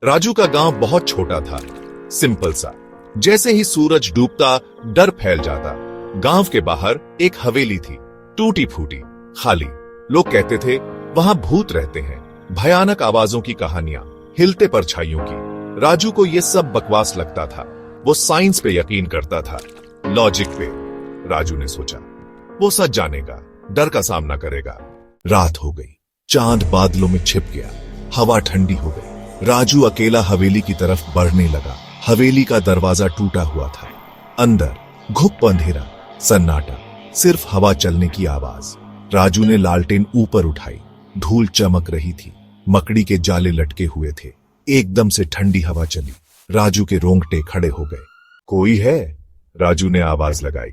राजू का गांव बहुत छोटा था, सिंपल सा। जैसे ही सूरज डूबता डर फैल जाता। गांव के बाहर एक हवेली थी, टूटी फूटी, खाली। लोग कहते थे वहां भूत रहते हैं, भयानक आवाजों की कहानियां, हिलते परछाइयों की। राजू को यह सब बकवास लगता था। वो साइंस पे यकीन करता था, लॉजिक पे। राजू ने सोचा वो सच जानेगा, डर का सामना करेगा। रात हो गई, चांद बादलों में छिप गया, हवा ठंडी हो गई। राजू अकेला हवेली की तरफ बढ़ने लगा। हवेली का दरवाजा टूटा हुआ था। अंदर घुप अंधेरा, सन्नाटा, सिर्फ हवा चलने की आवाज। राजू ने लालटेन ऊपर उठाई। धूल चमक रही थी, मकड़ी के जाले लटके हुए थे। एकदम से ठंडी हवा चली। राजू के रोंगटे खड़े हो गए। कोई है? राजू ने आवाज लगाई।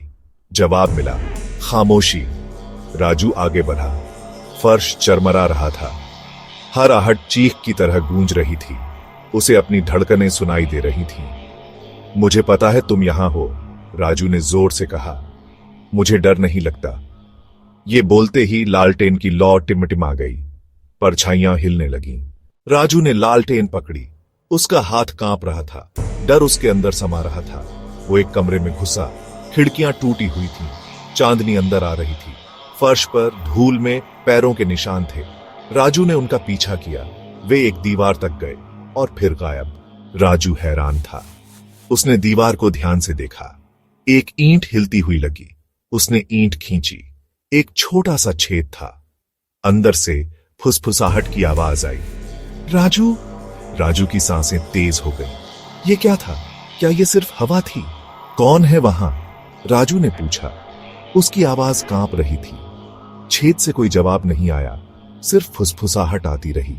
जवाब मिला, खामोशी। राजू आगे बढ़ा। फर्श चरमरा रहा था। हर आहट चीख की तरह गूंज रही थी। उसे अपनी धड़कनें सुनाई दे रही थीं। मुझे पता है तुम यहां हो, राजू ने जोर से कहा। मुझे डर नहीं लगता। ये बोलते ही लालटेन की लौ टिमटिमा गई। परछाइयां हिलने लगीं। राजू ने लालटेन पकड़ी। उसका हाथ कांप रहा था। डर उसके अंदर समा रहा था। वो एक कमरे में घुसा। खिड़कियां टूटी हुई थीं। चांदनी अंदर आ रही थी। फर्श पर धूल में पैरों के निशान थे। राजू ने उनका पीछा किया। वे एक दीवार तक गए और फिर गायब। राजू हैरान था। उसने दीवार को ध्यान से देखा। एक ईंट हिलती हुई लगी। उसने ईंट खींची। एक छोटा सा छेद था। अंदर से फुसफुसाहट की आवाज आई। राजू। राजू की सांसें तेज हो गई। ये क्या था? क्या ये सिर्फ हवा थी? कौन है वहां? राजू ने पूछा। उसकी आवाज कांप रही थी। छेद से कोई जवाब नहीं आया, सिर्फ फुसफुसाहट आती रही।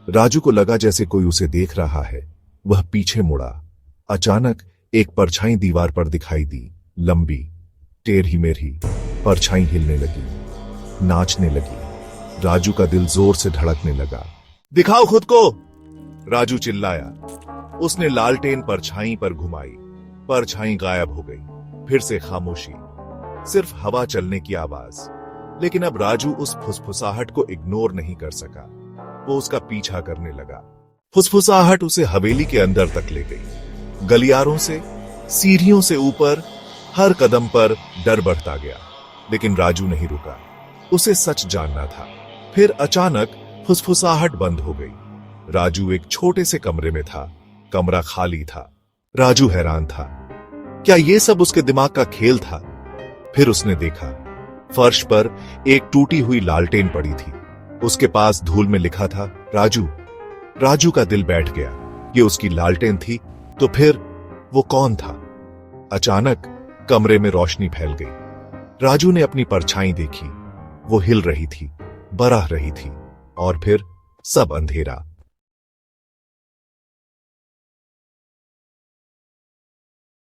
राजू को लगा जैसे कोई उसे देख रहा है। वह पीछे मुड़ा। अचानक एक परछाई दीवार पर दिखाई दी, लंबी, टेढ़ी मेढ़ी। परछाई हिलने लगी, नाचने लगी। राजू का दिल जोर से धड़कने लगा। दिखाओ खुद को, राजू चिल्लाया। उसने लालटेन परछाई पर घुमाई। परछाई गायब हो गई। फिर से खामोशी, सिर्फ हवा चलने की आवाज। लेकिन अब राजू उस फुसफुसाहट को इग्नोर नहीं कर सका। वो उसका पीछा करने लगा। फुसफुसाहट उसे हवेली के अंदर तक ले गई। गलियारों से, सीढ़ियों से ऊपर, हर कदम पर डर बढ़ता गया। लेकिन राजू नहीं रुका। उसे सच जानना था। फिर अचानक फुसफुसाहट बंद हो गई। राजू एक छोटे से कमरे में था। कमरा खाली था। राजू हैरान था। क्या ये सब उसके दिमाग का खेल था? फिर उसने देखा, फर्श पर एक टूटी हुई लालटेन पड़ी थी। उसके पास धूल में लिखा था, राजू। राजू का दिल बैठ गया। ये उसकी लालटेन थी तो फिर वो कौन था? अचानक कमरे में रोशनी फैल गई। राजू ने अपनी परछाई देखी। वो हिल रही थी, बरह रही थी, और फिर सब अंधेरा।